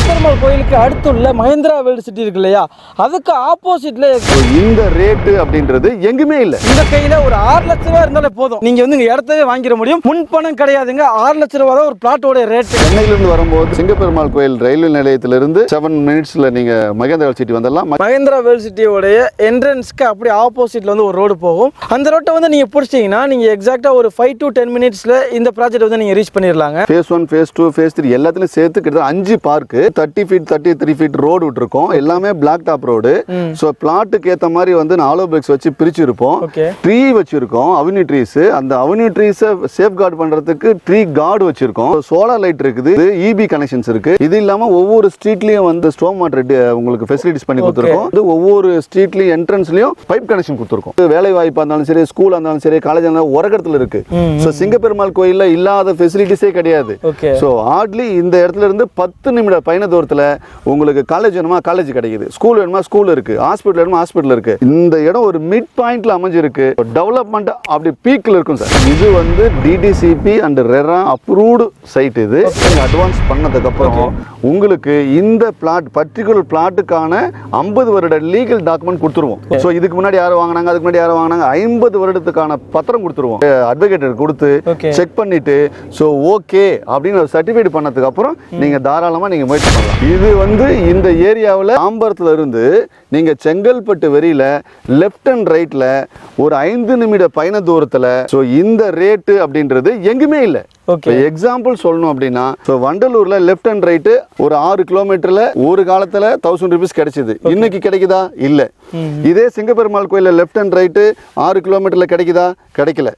சிங்கப்பெருமாள் கோயிலுக்கு அடுத்துள்ள Mahindra world city இருக்கு இல்லையா, அதுக்கு ஆப்போசிட்ல இந்த ரேட்டு அப்படின்றது எங்குமே இல்லை. இந்த கையில ஒரு 6 லட்ச ரூபா இருந்தாலே போதும், நீங்க வந்து இங்க இடத்தவே வாங்கிட முடியும். முன்பணம் கிடையாதுங்க, 6 லட்ச ரூபா தான் ஒரு பிளாட்டோட ரேட். சென்னையிலிருந்து வரும்போது சிங்கப்பெருமாள் கோயில் ரயில்வே நிலையத்திலிருந்து 7 மினிட்ஸ்ல நீங்க மகேந்திரா வேர்ல்டு சிட்டி வந்துடலாம். மஹேந்திரா வேர்ல்டு சிட்டியோடைய என்ட்ரன்ஸ்க்கு அப்படி ஆப்போசிட்ல வந்து ஒரு ரோடு போகும். அந்த ரோட்டை வந்து நீங்க பிடிச்சிங்கன்னா நீங்க எக்ஸாக்டா ஒரு 5 to 10 மினிட்ஸ்ல இந்த ப்ராஜெக்ட் வந்து நீங்க ரீச் பண்ணிடலாங்க. ஃபேஸ் 1, ஃபேஸ் 2, ஃபேஸ் 3 எல்லாத்துலயும் சேர்த்து கிட்ட 5 பார்க், 30 feet 33 feet ரோடு விட்டுருக்கோம். எல்லாமே பிளாக் டாப் ரோடு. ஸோ பிளாட்டுக்கு ஏற்ற மாதிரி வந்து நாலோ பிளேக்ஸ் வச்சு பிரிச்சிருப்போம். ட்ரீ வச்சிருக்கோம், அவென்யூ ட்ரீஸ். அந்த அவென்யூ ட்ரீஸை சேஃப் கார்டு பண்றதுக்கு ட்ரீ கார்டு வச்சிருக்கோம். சோலார் லைட் இருக்குது, இபி கனெக்ஷன்ஸ் இருக்கு. இது இல்லாம ஒவ்வொரு ஸ்ட்ரீட்லயும் வந்து ஸ்டோம் வாட்டர் உங்களுக்கு ஃபெசிலிட்டிஸ் பண்ணி கொடுத்துருக்கோம். ஒவ்வொரு ஸ்ட்ரீட்லயும் என்ட்ரன்ஸ்லயும் பைப் கனெக்ஷன் கொடுத்துருக்கோம். வேலை வாய்ப்பா இருந்தாலும் சரி, ஸ்கூலா இருந்தாலும் சரி, காலேஜ் இருந்தாலும் ஒரு இடத்துல இருக்கு. ஸோ சிங்கப்பெருமாள் கோயில்ல இல்லாத ஃபெசிலிட்டிஸே கிடையாது. ஸோ ஹார்ட்லி இந்த இடத்துல இருந்து 10 நிமிட பயண தூரத்துல உங்களுக்கு காலேஜ் வேணுமா காலேஜ் கிடைக்குது, ஸ்கூல் வேணுமா ஸ்கூல் இருக்கு, ஹாஸ்பிட்டல் வேணுமா ஹாஸ்பிட்டல் இருக்கு. இந்த இடம் ஒரு மிட் பாயிண்ட்ல அமைஞ்சிருக்கு. டெவலப்மெண்ட் அப்படி பீக்ல இருக்கும் சார். இது வந்து DTCP and RERA approved side. இது அட்வான்ஸ் பண்ணதுக்கு அப்புறம் உங்களுக்கு இந்த பிளாட் பர்டிகுலர் பிளாட்டுக்கான 50 வருட லீகல் டாக்குமெண்ட் கொடுத்துருவோம். ஸோ இதுக்கு முன்னாடி யாரும் வாங்கினாங்க, அதுக்கு முன்னாடி யாரும் வாங்கினாங்க, 50 வருடத்துக்கான பத்திரம் கொடுத்துருவோம். அட்வொகேட்டர் கொடுத்து செக் பண்ணிட்டு ஸோ ஓகே அப்படின்னு ஒரு சர்டிஃபிகேட் பண்ணதுக்கு அப்புறம் நீங்க தாராளமா நீங்க முயற்சி பண்ணலாம். இது வந்து இந்த ஏரியாவில் தாம்பரத்துல இருந்து நீங்க செங்கல்பட்டு வரியில லெஃப்ட் அண்ட் ரைட்ல ஒரு 5 நிமிட பயண தூரத்துல. ஸோ இந்த ரேட்டு அப்படின்றது எங்குமே இல்லை. எக்ஸாம்பிள் சொல்லணும் அப்படின்னா வண்டலூர்ல லெஃப்ட் அண்ட் ரைட்டு ஒரு 6 கிலோமீட்டர்ல ஒரு காலத்துல 1000 ரூபீஸ் கிடைச்சது. இன்னைக்கு கிடைக்குதா? இல்ல. இதே சிங்கப்பெருமாள் கோயில லெஃப்ட் அண்ட் ரைட்டு 6 கிலோமீட்டர்ல கிடைக்குதா? கிடைக்கல.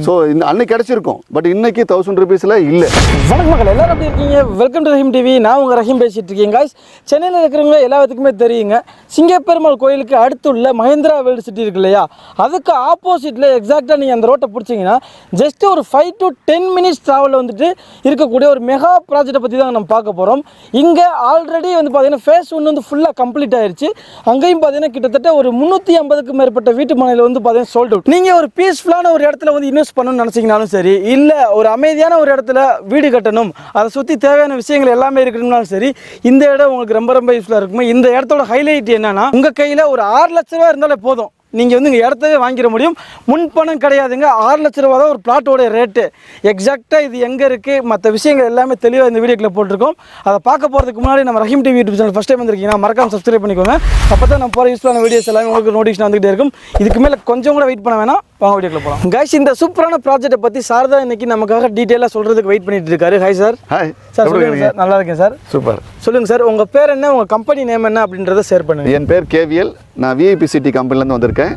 சோ அன்னைக்கு கிடைச்சிருக்கும், பட் இன்னைக்கு 1000 ரூபீஸ்ல இல்ல. வணக்கம் மக்கள், எல்லாரும் எப்படி இருக்கீங்க? Welcome to Rahim TV. நான் உங்க ரஹீம் பேசிட்டு இருக்கேன். காய்ஸ், சென்னையில் இருக்கிறவங்க எல்லாத்துக்குமே தெரியுங்க, சிங்கப்பெருமாள் கோயிலுக்கு அடுத்துள்ள மஹேந்திரா வேர்ல்டு சிட்டி இருக்கு இல்லையா, அதுக்கு ஆப்போசிட்ல எக்ஸாக்டா நீங்க அந்த ரோட்டை பிடிச்சிங்கன்னா ஜஸ்ட் ஒரு 5 to 10 மினிட்ஸ் டிராவலில் வந்துட்டு இருக்கக்கூடிய ஒரு மெகா ப்ராஜெக்டை பற்றி தான் நம்ம பார்க்க போகிறோம். இங்கே ஆல்ரெடி வந்து பார்த்தீங்கன்னா ஃபேஸ் 1 வந்து ஃபுல்லாக கம்ப்ளீட் ஆயிடுச்சு. அங்கேயும் பார்த்தீங்கன்னா கிட்டத்தட்ட ஒரு 350க்கும் மேற்பட்ட வீட்டு மனையில் வந்து பார்த்தீங்கன்னா சோல்ட் அவுட். நீங்கள் ஒரு பீஸ்ஃபுல்லான ஒரு இடத்துல வந்து இன்வெஸ்ட் பண்ணணும்னு நினச்சிங்கனாலும் சரி, இல்லை ஒரு அமைதியான ஒரு இடத்துல வீடு கட்டணும், அதை சுற்றி தேவையான விஷயங்கள் எல்லாமே இருக்கணும்னாலும் சரி, இந்த இடம் உங்களுக்கு ரொம்ப ரொம்ப யூஸ்ஃபுல்லாக இருக்குமே. இந்த இடத்தோட ஹைலைட் என்னன்னா, உங்கள் கையில் ஒரு 6 லட்ச ரூபா இருந்தாலே போதும், நீங்கள் வந்து இங்கே இடத்தவே வாங்கிட முடியும். முன்பணம் கிடையாதுங்க, 6 லட்ச ரூபா தான் ஒரு பிளாட்டோட ரேட்டு. எக்ஸாக்டாக இது எங்கே இருக்குது, மற்ற விஷயங்கள் எல்லாமே தெளிவாக இந்த வீடியோக்கில் போட்டிருக்கோம். அதை பார்க்க போகிறதுக்கு முன்னாடி நம்ம Rahim TV YouTube channel first time வந்திருக்கீங்கன்னா மறக்காம சப்ஸ்கிரைப் பண்ணிக்கோங்க. அப்போ தான் நம்ம போகிற யூஸ்ஃபுல்லான வீடியோஸ் எல்லாமே உங்களுக்கு நோட்டிஃபிகேஷன் வந்துகிட்டே இருக்கும். இதுக்கு மேலே கொஞ்சம் கூட வெயிட் பண்ண வேணாம், வாங்க வீடியோக்குள்ள போகலாம். கைஸ், இந்த சூப்பரான ப்ராஜெக்ட்டை பற்றி சார் தான் இன்னைக்கு நமக்காக டீட்டெயிலாக சொல்கிறதுக்கு வெயிட் பண்ணிட்டு இருக்காரு. Hi sir. ஹாய் சார், சொல்லுங்கள் சார். நல்லா இருக்கேன் சார். சூப்பர். சொல்லுங்கள் சார், உங்கள் பேர் என்ன, உங்கள் கம்பெனி நேம் என்ன அப்படின்றத ஷேர் பண்ணுங்கள். என் பேர் கேவிஎல். நான் விஐபி சிட்டி கம்பெனிலேருந்து வந்திருக்கேன்.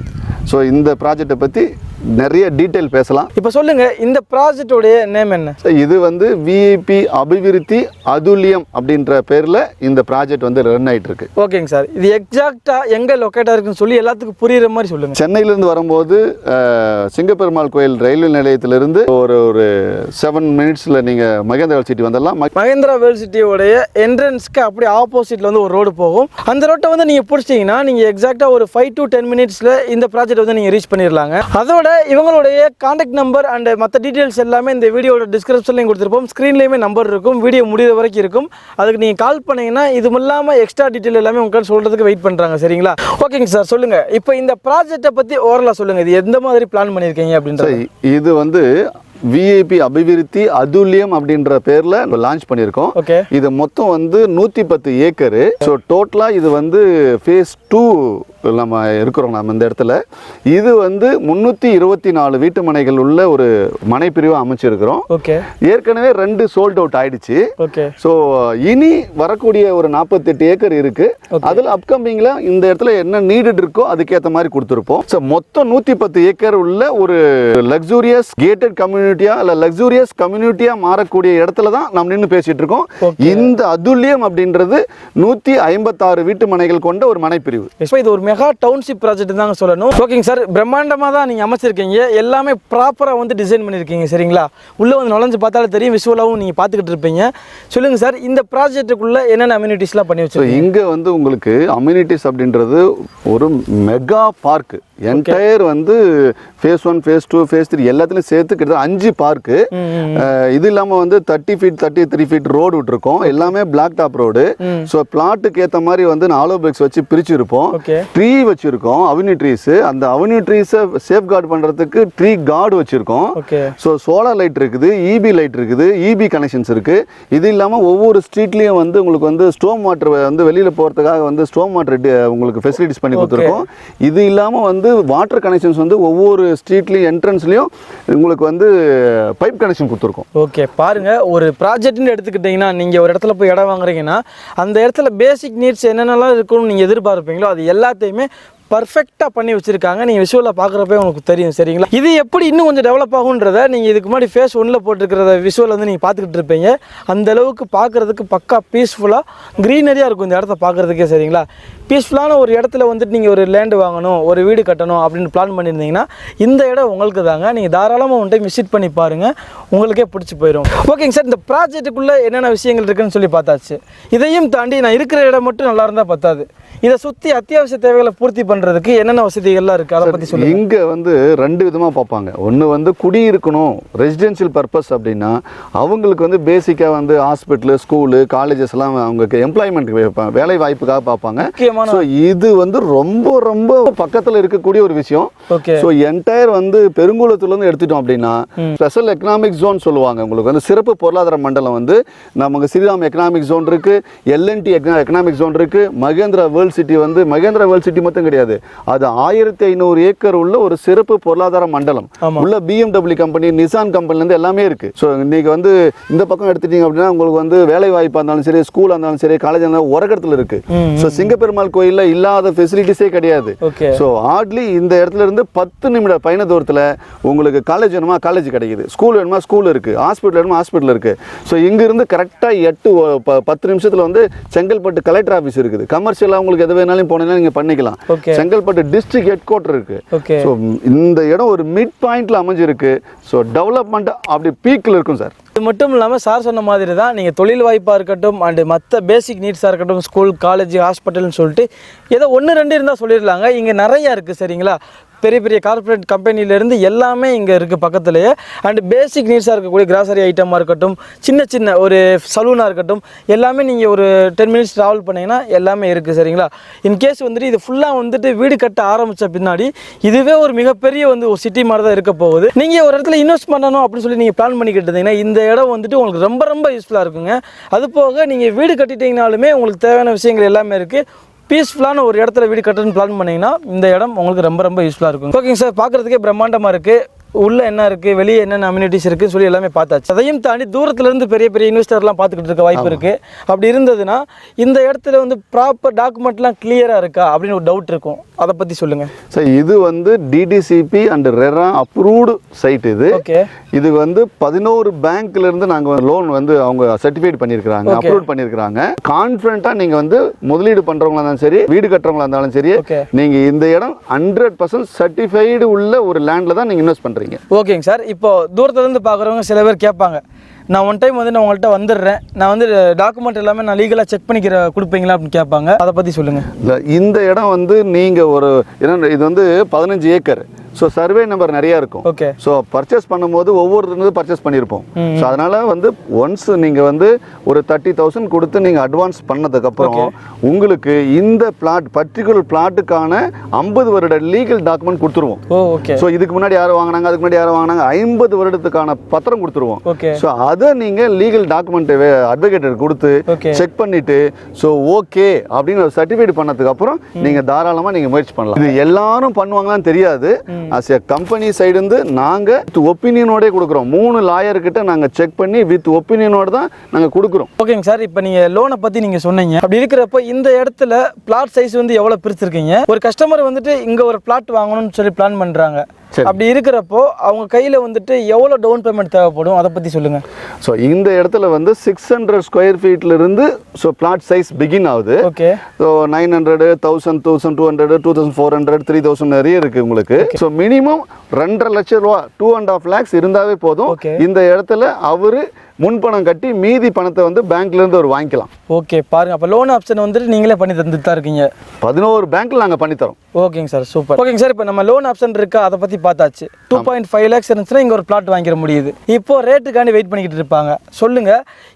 ஸோ இந்த ப்ராஜெக்டை பற்றி நிறைய டீட்டெயில் பேசலாம். இப்போ சொல்லுங்கள், இந்த ப்ராஜெக்டோடைய நேம் என்ன? இது வந்து விஐபி அபிவிருத்தி அதுல்யம் அப்படின்ற பேரில் இந்த ப்ராஜெக்ட் வந்து ரன் ஆகிட்டு இருக்கு. ஓகேங்க சார். இது எக்ஸாக்டாக எங்கே லொக்கேட்டாக இருக்குன்னு சொல்லி எல்லாத்துக்கும் புரியுற மாதிரி சொல்லுங்கள். சென்னையிலேருந்து வரும்போது சிங்கப்பெருமாள் கோயில் ரயில்வே நிலையத்திலிருந்து ஒரு 7 மினிட்ஸில் நீங்கள் மகேந்திரா வேர்ல்டு சிட்டி வந்துடலாம். மகேந்திரா வேர்ல்டு சிட்டியோடைய என்ட்ரன்ஸ்க்கு அப்படி ஆப்போசிட்டில் வந்து ஒரு ரோடு போகும். அந்த ரோட்டை வந்து நீங்கள் பிடிச்சிங்கன்னா நீங்கள் எக்ஸாக்டாக ஒரு 5 to 10 மினிட்ஸில் இந்த ப்ராஜெக்ட் வந்து நீங்கள் ரீச் பண்ணிடலாங்க. அதோட இவங்களுடைய கான்டாக்ட் நம்பர் அண்ட் மற்ற டீட்டெயில்ஸ் எல்லாமே இந்த வீடியோட டிஸ்கிரிப்ஷன்லையும் கொடுத்துருப்போம். ஸ்க்ரீன்லேயுமே நம்பர் இருக்கும், வீடியோ முடிகிற வரைக்கும் இருக்கும். அதுக்கு நீங்கள் கால் பண்ணிங்கன்னா இது இல்லாமல் எக்ஸ்ட்ரா டீட்டெயில் எல்லாமே உங்களுக்கு சொல்கிறதுக்கு வெயிட் பண்ணுறாங்க. சரிங்களா? ஓகேங்க சார், சொல்லுங்கள். இப்போ இந்த ப்ராஜெக்டை பற்றி ஓவரலாக சொல்லுங்கள். இது எந்த மாதிரி பிளான் பண்ணியிருக்கீங்க அப்படின்றது? இது வந்து விஐபி அபிவிருத்தி அதுல்யம் அப்படின்ற பேர்ல லான்ச் பண்ணியிருக்கோம். இது மொத்தம் வந்து 110 ஏக்கரு. ஸோ டோட்டலாக இது வந்து ஃபேஸ் 2 நம்ம இருக்கிறோம். நம்ம இந்த இடத்துல இது வந்து 324 வீட்டு மனைகள் உள்ள ஒரு மனைப்பிரிவு அமைச்சிருக்கிறோம். ஏற்கனவே 2 சோல்ட் அவுட் ஆயிடுச்சு. ஸோ இனி வரக்கூடிய ஒரு 48 ஏக்கர் இருக்கு. அதில் அப்கமிங்ல இந்த இடத்துல என்ன நீடட் இருக்கோ அதுக்கேற்ற மாதிரி கொடுத்துருப்போம். ஸோ மொத்தம் 110 ஏக்கர் உள்ள ஒரு லக்ஸூரியஸ் கேட்டட் கம்யூனிட்டியா இல்ல லக்ஸூரியஸ் கம்யூனிட்டியா மாறக்கூடிய இடத்துல தான் நம்ம நின்று பேசிட்டு இருக்கோம். இந்த அதுல்யம் அப்படின்றது 156 வீட்டு மனைகள் கொண்ட ஒரு மனைப்பிரிவு. இது ஒரு மெகா டவுன்ஷிப் ப்ராஜெக்ட் தாங்க சொல்லணும். ஓகேங்க சார், பிரம்மாண்டமாக தான் நீங்கள் அமைச்சிருக்கீங்க. எல்லாமே ப்ராப்பராக வந்து டிசைன் பண்ணியிருக்கீங்க சரிங்களா. உள்ளே வந்து நுழைஞ்சு பார்த்தாலும் தெரியும், விஷுவலாகவும் நீங்கள் பார்த்துக்கிட்டு இருப்பீங்க. சொல்லுங்கள் சார், இந்த ப்ராஜெக்ட்டுக்குள்ளே என்னென்ன அம்யூனிட்டிஸ்லாம் பண்ணி வச்சுருக்கீங்க? இங்கே வந்து உங்களுக்கு அம்யூனிட்டிஸ் அப்படின்றது ஒரு மெகா பார்க். என்டையர் வந்து ஃபேஸ் 1 ஃபேஸ் 2 ஃபேஸ் 3 எல்லாத்துலையும் சேர்த்து கிட்டத்தட்ட 5 பார்க்கு. இது இல்லாமல் வந்து 30 ஃபீட் 33 ஃபீட் ரோடு விட்டுருக்கோம். எல்லாமே பிளாக் டாப் ரோடு. ஸோ பிளாட்டுக்கு ஏற்ற மாதிரி வந்து ஆலோ பிரிக்ஸ் வச்சு பிரிச்சிருப்போம். ட்ரீ வச்சிருக்கோம், அவென்யூ ட்ரீஸ். அந்த அவென்யூ ட்ரீஸை சேஃப் கார்டு பண்ணுறதுக்கு ட்ரீ கார்டு வச்சிருக்கோம். ஸோ சோலார் லைட் இருக்குது, இபி லைட் இருக்குது, இபி கனெக்ஷன்ஸ் இருக்குது. இது இல்லாமல் ஒவ்வொரு ஸ்ட்ரீட்லேயும் வந்து உங்களுக்கு வந்து ஸ்டோம் வாட்டர் வந்து வெளியில் போகிறதுக்காக வந்து ஸ்டோம் வாட்டர் உங்களுக்கு ஃபெசிலிட்டிஸ் பண்ணி கொடுத்துருக்கோம். இது இல்லாமல் வந்து வாட்டர் கனெக்ஷன்ஸ் வந்து ஒவ்வொரு ஸ்ட்ரீட்லையும் என்ட்ரன்ஸ்லையும் உங்களுக்கு வந்து பைப் கனெக்ஷன் கொடுத்துருக்கோம். ஓகே, பாருங்க, ஒரு ப்ராஜெக்ட்னு எடுத்துக்கிட்டிங்கன்னா நீங்கள் ஒரு இடத்துல போய் இடம் வாங்குறீங்கன்னா அந்த இடத்துல பேசிக் நீட்ஸ் என்னென்னலாம் இருக்குன்னு நீங்கள் எதிர்பார்ப்பீங்களோ அது எல்லாத்தையுமே பர்ஃபெக்டாக பண்ணி வச்சுருக்காங்க. நீங்கள் விஷுவலாக பார்க்குறப்பே உங்களுக்கு தெரியும் சரிங்களா. இது எப்படி இன்னும் கொஞ்சம் டெவலப் ஆகுன்றதை நீங்கள் இதுக்கு முன்னாடி ஃபேஸ் 1ல் போட்டிருக்கிறத விஷுவல் வந்து நீங்கள் பார்த்துக்கிட்டு இருப்பீங்க. அந்தளவுக்கு பார்க்குறதுக்கு பக்கா பீஸ்ஃபுல்லாக க்ரீனரியாக இருக்கும் இந்த இடத்த பார்க்குறதுக்கே சரிங்களா. பீஸ்ஃபுல்லான ஒரு இடத்துல வந்துட்டு நீங்கள் ஒரு லேண்டு வாங்கணும், ஒரு வீடு கட்டணும் அப்படின்னு பிளான் பண்ணியிருந்தீங்கன்னா இந்த இடம் உங்களுக்கு தாங்க. நீங்கள் தாராளமாக ஒன் டைம் விசிட் பண்ணி பாருங்கள், உங்களுக்கே பிடிச்சி போயிடும். ஓகேங்க சார், இந்த ப்ராஜெக்ட்டுக்குள்ளே என்னென்ன விஷயங்கள் இருக்குதுன்னு சொல்லி பார்த்தாச்சு. இதையும் தாண்டி நான் இருக்கிற இடம் மட்டும் நல்லா இருந்தால் பத்தாது. இதை சுற்றி அத்தியாவசிய தேவைகளை பூர்த்தி பண்ணுறதுக்கு என்னென்ன வசதிகள்லாம் இருக்குது அதை பற்றி சொல்லுங்கள். இங்கே வந்து 2 விதமாக பார்ப்பாங்க. ஒன்று வந்து குடியிருக்கணும், ரெசிடென்ஷியல் பர்பஸ் அப்படின்னா அவங்களுக்கு வந்து பேசிக்காக வந்து ஹாஸ்பிட்டலு, ஸ்கூலு, காலேஜஸ்லாம் அவங்களுக்கு எம்ப்ளாய்மெண்ட் வேலை வாய்ப்புக்காக பார்ப்பாங்க. ஸோ இது வந்து ரொம்ப ரொம்ப பக்கத்தில் இருக்கக்கூடிய ஒரு விஷயம். ஸோ என்டையர் வந்து பெருங்குளத்துலேருந்து எடுத்துட்டோம் அப்படின்னா ஸ்பெஷல் எக்கனாமிக் ஜோன் சொல்லுவாங்க. உங்களுக்கு வந்து சிறப்பு பொருளாதார மண்டலம் வந்து நமக்கு ஸ்ரீராம் எக்கனாமிக் ஜோன் இருக்குது, எல்என்டி எக்கனாமிக் ஜோன் இருக்குது, மகேந்திரா வேர்ல்ட் சிட்டி வந்து மகேந்திரா வேர்ல்ட் சிட்டி மட்டும் கிடையாது, அது 1500 ஏக்கர் உள்ள ஒரு சிறப்பு பொருளாதார மண்டலம். உள்ள BMW கம்பெனி, நிசான் கம்பெனிலேருந்து எல்லாமே இருக்குது. ஸோ இன்னைக்கு வந்து இந்த பக்கம் எடுத்துட்டீங்க அப்படின்னா உங்களுக்கு வந்து வேலை வாய்ப்பாக இருந்தாலும் சரி, ஸ்கூலாக இருந்தாலும் சரி, காலேஜ் இருந்தாலும் ஒரு இடத்துல இருக்குது. ஸோ சிங்கப்பெருமாள் கோயிலில் இல்லாத ஃபெசிலிட்டிஸே கிடையாது. ஸோ ஹார்ட்லி இந்த இடத்துல இருந்து 10 நிமிட பயண தூரத்தில் உங்களுக்கு காலேஜ் வேணுமா காலேஜ் கிடைக்குது, ஸ்கூல் வேணுமா ஸ்கூல் இருக்குது, ஹாஸ்பிட்டல் வேணுமா ஹாஸ்பிட்டல் இருக்குது. ஸோ இங்கிருந்து கரெக்டாக 10 நிமிஷத்தில் வந்து செங்கல்பட்டு கலெக்டர் ஆஃபீஸ் இருக்குது. கமர்ஷியலாக உங்களுக்கு எது வேணாலும் போனீங்கன்னா நீங்கள் பண்ணிக்கலாம். செங்கல்பட்டு டிஸ்ட்ரிக்ட் ஹெட் குவார்ட்டர் இருக்குது. ஸோ இந்த இடம் ஒரு மிட் பாயிண்டில் அமைஞ்சிருக்கு. ஸோ டெவலப்மெண்ட் அப்படி பீக்கில் இருக்கும் சார். இது மட்டும் இல்லாமல் சார் சொன்ன மாதிரி தான் நீங்கள் தொழில் வாய்ப்பாக இருக்கட்டும் அண்டு மற்ற பேசிக் நீட்ஸாக இருக்கட்டும், ஸ்கூல், காலேஜ், ஹாஸ்பிட்டல்னு சொல்லிட்டு ஏதோ 1 2 இருந்தால் சொல்லிடலாங்க. இங்கே நிறையா இருக்குது சரிங்களா. பெரிய பெரிய கார்ப்பரேட் கம்பெனிலேருந்து எல்லாமே இங்கே இருக்குது பக்கத்துலேயே. அண்டு பேசிக் நீட்ஸாக இருக்கக்கூடிய கிராசரி ஐட்டமாக இருக்கட்டும், சின்ன சின்ன ஒரு சலூனாக இருக்கட்டும், எல்லாமே நீங்கள் ஒரு 10 மினிட்ஸ் ட்ராவல் பண்ணிங்கன்னா எல்லாமே இருக்குது சரிங்களா. இன்கேஸ் வந்துட்டு இது ஃபுல்லாக வந்துட்டு வீடு கட்ட ஆரம்பித்த பின்னாடி இதுவே ஒரு மிகப்பெரிய வந்து ஒரு சிட்டி மாதிரி தான் இருக்க போகுது. நீங்கள் ஒரு இடத்துல இன்வெஸ்ட் பண்ணணும் அப்படின்னு சொல்லி நீங்கள் பிளான் பண்ணிக்கிட்டு இருந்தீங்கன்னா இந்த இடம் வந்துட்டு உங்களுக்கு ரொம்ப ரொம்ப யூஸ்ஃபுல்லாக இருக்குங்க. அது போக நீங்கள் வீடு கட்டிட்டீங்கனாலுமே உங்களுக்கு தேவையான விஷயங்கள் எல்லாமே இருக்குது. பீஸ்ஃபுல்லான ஒரு இடத்துல வீடு கட்டணும்னு பிளான் பண்ணிங்கன்னா இந்த இடம் உங்களுக்கு ரொம்ப ரொம்ப யூஸ்ஃபுல்லாக இருக்கும். ஓகேங்க சார், பார்க்குறதுக்கே பிரம்மாண்டமாக இருக்குது. உள்ளே என்ன இருக்குது, வெளியே என்னென்ன அம்யூனிட்டிஸ் இருக்குதுன்னு சொல்லி எல்லாமே பார்த்தாச்சு. அதையும் தாண்டி தூரத்துலேருந்து பெரிய பெரிய இன்வெஸ்டர்லாம் பார்த்துக்கிட்டு இருக்க வாய்ப்பு இருக்குது. அப்படி இருந்ததுன்னா இந்த இடத்துல வந்து ப்ராப்பர் டாக்குமெண்ட்லாம் கிளியராக இருக்கா அப்படின்னு ஒரு டவுட் இருக்கும். அதை பற்றி சொல்லுங்கள் சார். இது வந்து DTCP and RERA approved side. இது வந்து 11 பேங்க்லேருந்து நாங்கள் லோன் வந்து அவங்க சர்டிஃபைட் பண்ணியிருக்கிறாங்க, அப்ரூவ் பண்ணியிருக்கிறாங்க. கான்ஃபிடென்ட்டாக நீங்கள் வந்து முதலீடு பண்ணுறவங்களா இருந்தாலும் சரி, வீடு கட்டுறவங்களா இருந்தாலும் சரி, நீங்கள் இந்த இடம் 100% சர்டிஃபைடு உள்ள ஒரு லேண்டில் தான் நீங்கள் இன்வெஸ்ட் பண்ணுறீங்க. ஓகேங்க சார், இப்போ தூரத்துலேருந்து பார்க்குறவங்க சில பேர் கேட்பாங்க, நான் ஒன் டைம் வந்து நான் உங்கள்கிட்ட வந்துடுறேன், நான் வந்து டாக்குமெண்ட் எல்லாமே நான் லீகலாக செக் பண்ணிக்கிற கொடுப்பீங்களா அப்படின்னு கேட்பாங்க. அதை பற்றி சொல்லுங்கள். இல்லை, இந்த இடம் வந்து நீங்கள் ஒரு என்ன, இது வந்து 15 ஏக்கர். ஸோ சர்வே நம்பர் நிறையா இருக்கும். ஸோ பர்ச்சேஸ் பண்ணும்போது ஒவ்வொருத்தரும் பர்ச்சேஸ் பண்ணியிருப்போம். ஸோ அதனால் வந்து ஒன்ஸ் நீங்கள் வந்து ஒரு 30,000 கொடுத்து நீங்கள் அட்வான்ஸ் பண்ணதுக்கப்புறம் உங்களுக்கு இந்த பிளாட் பர்டிகுலர் பிளாட்டுக்கான 50 வருட லீகல் டாக்குமெண்ட் கொடுத்துருவோம். ஸோ இதுக்கு முன்னாடி யாரும் வாங்கினாங்க, அதுக்கு முன்னாடி யாரும் வாங்கினாங்க, 50 வருடத்துக்கான பத்திரம் கொடுத்துருவோம். ஸோ அதை நீங்கள் லீகல் டாக்குமெண்ட் அட்வொகேட்டர் கொடுத்து செக் பண்ணிவிட்டு ஸோ ஓகே அப்படின்னு ஒரு சர்டிஃபைட் பண்ணதுக்கப்புறம் நீங்கள் தாராளமாக நீங்கள் முயற்சி பண்ணலாம். இது எல்லாரும் பண்ணுவாங்களான்னு தெரியாது. அஸ் எ கம்பெனி சைடு இருந்து நாங்கள் வித் ஒப்பீனியனோட கொடுக்குறோம். 3 லாயர்கிட்ட நாங்கள் செக் பண்ணி வித் ஒப்பீனியனோட தான் நாங்கள் கொடுக்குறோம். ஓகேங்க சார், இப்போ நீங்கள் லோனை பற்றி நீங்கள் சொன்னீங்க. அப்படி இருக்கிறப்ப இந்த இடத்துல பிளாட் சைஸ் வந்து எவ்வளோ பிரிச்சிருக்கீங்க? ஒரு கஸ்டமர் வந்துட்டு இங்கே ஒரு பிளாட் வாங்கணும்னு சொல்லி பிளான் பண்ணுறாங்க, அப்படி இருக்கிறப்போ அவங்க கையில் வந்துட்டு எவ்வளோ டவுன் பேமெண்ட் தேவைப்படும் அதை பற்றி சொல்லுங்கள். ஸோ இந்த இடத்துல வந்து 600 ஸ்கொயர் ஃபீட்லேருந்து ஸோ பிளாட் சைஸ் பிகின் ஆகுது. ஓகே. ஸோ 900, 1000, 1200, 2400, 3000 நிறைய இருக்குது உங்களுக்கு. ஸோ மினிமம் 2.5 லட்சம் ரூபா 2.5 lakhs இருந்தாவே போதும். இந்த இடத்துல அவர் முன்பணம் கட்டி மீதி பணத்தை வந்து பேங்க்லேருந்து அவர் வாங்கிக்கலாம். ஓகே, பாருங்க. அப்போ லோன் ஆப்ஷன் வந்துட்டு நீங்களே பண்ணி தந்துட்டு தான் இருக்கீங்க. 11 பேங்க்ல நாங்கள் பண்ணித்தரோம். ஓகேங்க சார், சூப்பர். ஓகேங்க சார், இப்போ நம்ம லோன் ஆப்ஷன் இருக்கா அதை பற்றி பார்த்தாச்சு. 2.5 lakhs இருந்துச்சுன்னா இங்கே ஒரு பிளாட் வாங்கிட முடியுது. இப்போ ரேட்டுக்காண்டி வெயிட் பண்ணிக்கிட்டு இருப்பாங்க. சொல்லுங்க,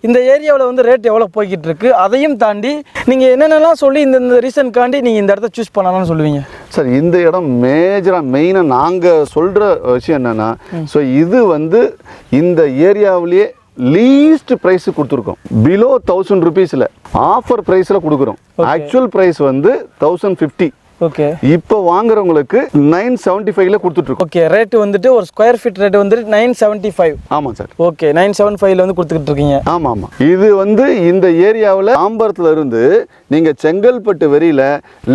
இந்த ஏரியாவில் வந்து ரேட் எவ்வளோ போய்கிட்டு இருக்கு, அதையும் தாண்டி நீங்கள் என்னென்னலாம் சொல்லி இந்த ரீசன்காண்டி நீங்கள் இந்த இடத்த சூஸ் பண்ணலாம்னு சொல்லுவீங்க? சார், இந்த இடம் மெயினாக நாங்கள் சொல்கிற விஷயம் என்னென்னா, ஸோ இது வந்து இந்த ஏரியாவிலேயே லீஸ்ட் ப்ரைஸ் கொடுத்துருக்கோம். பிலோ 1000 rupeesல ஆஃபர் ப்ரைஸில் கொடுக்குறோம். ஆக்சுவல் ப்ரைஸ் வந்து 1050. ஓகே. இப்போ வாங்குறவங்களுக்கு 975ல கொடுத்துட்டு இருக்கோம். ஓகே, ரேட் வந்துட்டு ஒரு ஸ்கொயர் ஃபீட் ரேட் வந்துட்டு 975. ஆமாம் சார். ஓகே, 975ல வந்து கொடுத்துக்கிட்டு இருக்கீங்க. ஆமாம். இது வந்து இந்த ஏரியாவில் தாம்பரத்துல இருந்து நீங்கள் செங்கல்பட்டு வரியில்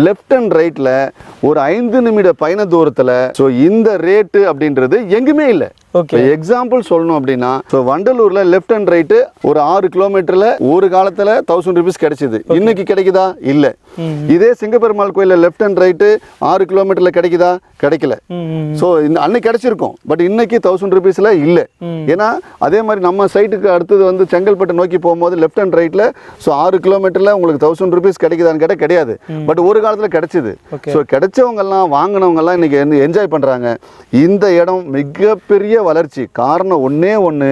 லெஃப்ட் அண்ட் ரைட்டில் ஒரு 5 நிமிட பயண தூரத்தில். ஸோ இந்த ரேட்டு அப்படின்றது எங்குமே இல்லை. ஓகே, எக்ஸாம்பிள் சொல்லணும் அப்படின்னா, ஸோ வண்டலூர்ல லெஃப்ட் அண்ட் ரைட்டு ஒரு 6 கிலோமீட்டர்ல ஒரு காலத்துல 1000 rupees கிடைச்சது. இன்னைக்கு கிடைக்குதா? இல்ல. இதே சிங்கப்பெருமாள் கோயில லெஃப்ட் அண்ட் ரைட்டு 6 கிலோமீட்டர்ல கிடைக்குதா? கிடைக்கல. ஸோ அன்னைக்கு கிடைச்சிருக்கும், பட் இன்னைக்கு 1000 rupeesல இல்ல. ஏன்னா அதே மாதிரி நம்ம சைட்டுக்கு அடுத்தது வந்து செங்கல்பட்டு நோக்கி போகும்போது லெஃப்ட் அண்ட் ரைட்ல ஸோ 6 கிலோமீட்டர்ல உங்களுக்கு 1000 rupees கிடைக்குதான்னு கேட்டால் கிடையாது. பட் ஒரு காலத்துல கிடைச்சது. ஸோ கிடைச்சவங்க எல்லாம் வாங்கினவங்க எல்லாம் இன்னைக்கு என்ஜாய் பண்றாங்க. இந்த இடம் மிகப்பெரிய வளர்ச்சி காரணம் ஒன்னே ஒன்று,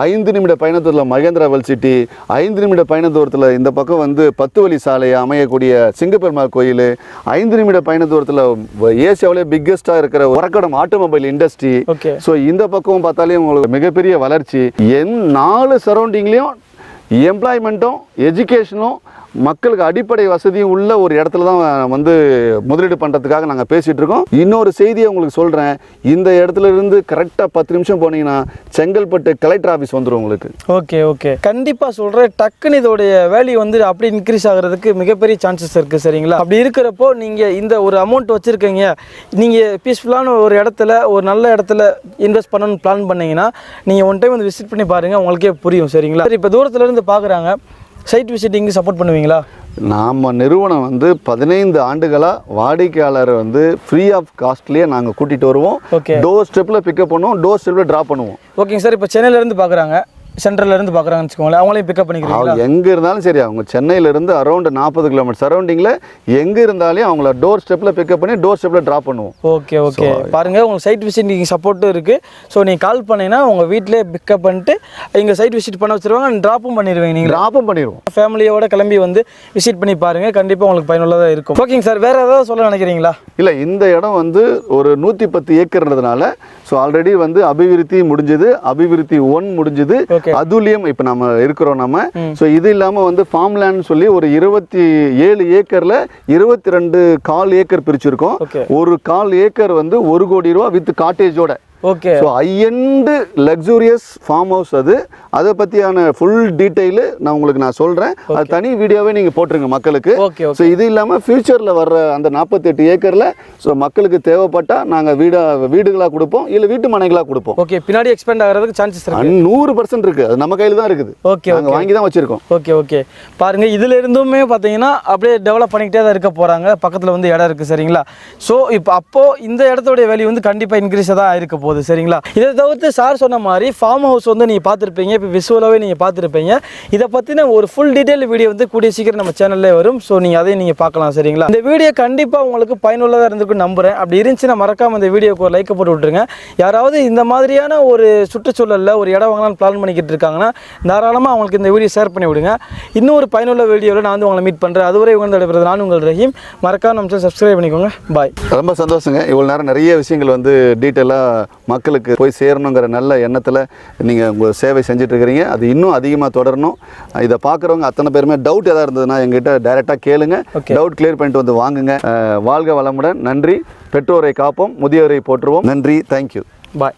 5 நிமிட பயணத்தூரத்தில் மகேந்திரா வேர்ல்ட் சிட்டி, 5 நிமிட பயண தூரத்தில் இந்த பக்கம் வந்து 10 வழி சாலை அமையக்கூடிய சிங்கப்பெருமாள் கோயில், 5 நிமிட பயண தூரத்தில் ஏசியாவிலே பிக்கெஸ்டாக இருக்கிற உரக்கடம் ஆட்டோமொபைல் இண்டஸ்ட்ரி. ஸோ இந்த பக்கம் பார்த்தாலே உங்களுக்கு மிகப்பெரிய வளர்ச்சி. 4 சரௌண்டிங்லேயும் எம்ப்ளாய்மெண்ட்டும் எஜுகேஷனும் மக்களுக்கு அடிப்படை வசதியும் உள்ள ஒரு இடத்துல தான் வந்து முதலீடு பண்ணுறதுக்காக நாங்கள் பேசிகிட்டு இருக்கோம். இன்னொரு செய்தியை உங்களுக்கு சொல்கிறேன். இந்த இடத்துல இருந்து கரெக்டாக 10 நிமிஷம் போனீங்கன்னா செங்கல்பட்டு கலெக்டர் ஆஃபீஸ் வந்துடும் உங்களுக்கு. ஓகே ஓகே, கண்டிப்பாக சொல்கிறேன். டக்குன்னு இதோடைய வேல்யூ வந்து அப்படி இன்க்ரீஸ் ஆகிறதுக்கு மிகப்பெரிய சான்சஸ் இருக்குது. சரிங்களா? அப்படி இருக்கிறப்போ நீங்கள் இந்த ஒரு அமௌண்ட் வச்சுருக்கீங்க, நீங்கள் பீஸ்ஃபுல்லான ஒரு இடத்துல ஒரு நல்ல இடத்துல இன்வெஸ்ட் பண்ணணும்னு பிளான் பண்ணிங்கன்னா நீங்கள் ஒன் டைம் வந்து விசிட் பண்ணி பாருங்கள், உங்களுக்கே புரியும். சரிங்களா? சரி, இப்போ தூரத்துலேருந்து பார்க்குறாங்க, சைட் விசிட்டிங்கு சப்போர்ட் பண்ணுவீங்களா? நம்ம நிறுவனம் வந்து 15 ஆண்டுகளாக வாடிக்கையாளரை வந்து ஃப்ரீ ஆஃப் காஸ்ட்லேயே நாங்கள் கூட்டிகிட்டு வருவோம். டோர் ஸ்டெப்பில் பிக்கப் பண்ணுவோம், டோர் ஸ்டெப்பில் ட்ராப் பண்ணுவோம். ஓகேங்க சார். இப்போ சென்னையிலேருந்து பார்க்குறாங்க, சென்ட்ரல்ல இருந்து பார்க்குறாங்கன்னு வச்சுக்கோங்களேன், அவங்களையும் பிக்கப் பண்ணிக்கிறீங்களா? எங்கே இருந்தாலும் சரி, அவங்க சென்னையிலேருந்து அரௌண்ட் 40 கிலோமீட்டர் சரௌண்டிங்கில் எங்கே இருந்தாலும் அவங்கள டோர் ஸ்டெப்பில் பிக்கப் பண்ணி டோர் ஸ்டெப்பில் ட்ராப் பண்ணுவோம். ஓகே ஓகே, பாருங்கள், உங்களுக்கு சைட் விசிட்டிங் சப்போர்ட்டும் இருக்குது. ஸோ நீங்கள் கால் பண்ணிங்கன்னா உங்கள் வீட்டிலே பிக்கப் பண்ணிட்டு இங்கே சைட் விசிட் பண்ண வச்சுருவாங்க, ட்ராப்பும் பண்ணிடுவீங்க. நீங்கள் ட்ராப்பும் பண்ணிடுவோம். ஃபேமிலியோட கிளம்பி வந்து விசிட் பண்ணி பாருங்கள், கண்டிப்பாக உங்களுக்கு பயனுள்ளதாக இருக்கும். ஓகேங்க சார், வேறு ஏதாவது சொல்ல நினைக்கிறீங்களா? இல்லை, இந்த இடம் வந்து ஒரு 110 ஏக்கர்ன்றதுனால ஸோ ஆல்ரெடி வந்து அபிவிருத்தி முடிஞ்சது, அபிவிருத்தி 1 முடிஞ்சது, அதுலேயும் இப்போ நம்ம இருக்கிறோம் நம்ம. ஸோ இது இல்லாமல் வந்து ஃபார்ம் லேண்ட் சொல்லி ஒரு 27 ஏக்கரில் 22 1/4 ஏக்கர் பிரிச்சிருக்கோம். ஒரு 1/4 ஏக்கர் வந்து 1 கோடி ரூபா வித் காட்டேஜோட. Okay. So high end luxurious farm house அது. அதை பற்றியான ஃபுல் டீட்டெயிலு நான் சொல்கிறேன். அது தனி வீடியோவே நீங்கள் போட்டுருங்க மக்களுக்கு. ஸோ இது இல்லாமல் ஃபியூச்சரில் வர்ற அந்த 48 ஏக்கரில் ஸோ மக்களுக்கு தேவைப்பட்டால் நாங்கள் வீடுகளாக கொடுப்போம், இல்லை வீட்டு மனைகளாக கொடுப்போம். ஓகே, பின்னாடி எக்ஸ்பெண்ட் ஆகிறதுக்கு சான்சஸ் 100% இருக்குது. அது நம்ம கையில் தான் இருக்குது. ஓகே, நாங்கள் வாங்கி தான் வச்சுருக்கோம். ஓகே ஓகே, பாருங்கள், இதில் இருந்துமே பார்த்தீங்கன்னா அப்படியே டெவலப் பண்ணிக்கிட்டே தான் இருக்க போகிறாங்க. பக்கத்தில் வந்து இடம் இருக்குது. சரிங்களா? ஸோ இப்போ அப்போது இந்த இடத்தோடைய வேல்யூ வந்து கண்டிப்பாக இன்க்ரீஸாக தான் இருக்க போகுது. சரிங்களா? இதை தவிர்த்து சார் சொன்ன மாதிரி ஃபார்ம் ஹவுஸ் வந்து நீங்கள் பார்த்துருப்பீங்க, இப்போ விசுவலாகவே நீங்கள் பார்த்துருப்பீங்க. இதை பற்றின ஒரு ஃபுல் டீட்டெயில் வீடியோ வந்து கூடிய சீக்கிரம் நம்ம சேனல்லே வரும். ஸோ நீங்கள் அதையும் நீங்கள் பார்க்கலாம். சரிங்களா? இந்த வீடியோ கண்டிப்பாக உங்களுக்கு பயனுள்ளதாக இருந்திருக்குன்னு நம்புகிறேன். அப்படி இருந்துச்சுன்னா மறக்காமல் இந்த வீடியோக்கு ஒரு லைக்கை போட்டு விட்டுருங்க. யாராவது இந்த மாதிரியான ஒரு சுற்றுச்சூழலில் ஒரு இடம் வாங்கலாம்னு பிளான் பண்ணிக்கிட்டு இருக்காங்கன்னா தாராளமாக அவங்களுக்கு இந்த வீடியோ ஷேர் பண்ணி விடுங்க. இன்னொரு பயனுள்ள வீடியோவில் நான் வந்து உங்களை மீட் பண்ணுறேன். அதுவரை உங்கள் நடைபெறுறது நான் உங்கள் ரஹீம். மறக்காம நம்ம சேனல் சப்ஸ்கிரைப் பண்ணிக்கோங்க. பாய். ரொம்ப சந்தோஷங்க. இவ்வளோ நேரம் நிறைய விஷயங்கள் வந்து டீட்டெயிலாக மக்களுக்கு போய் சேரணுங்கிற நல்ல எண்ணத்தில் நீங்கள் உங்கள் சேவை செஞ்சிட்ருக்கிறீங்க. அது இன்னும் அதிகமாக தொடரணும். இதை பார்க்குறவங்க அத்தனை பேருமே டவுட் எதாவது இருந்ததுன்னா எங்கிட்ட டைரெக்டாக கேளுங்க. டவுட் கிளியர் பண்ணிட்டு வந்து வாங்குங்க. வாழ்க வளமுடன். நன்றி. பெற்றோரை காப்போம், முதியோரை போற்றுவோம். நன்றி. தேங்க்யூ. பாய்.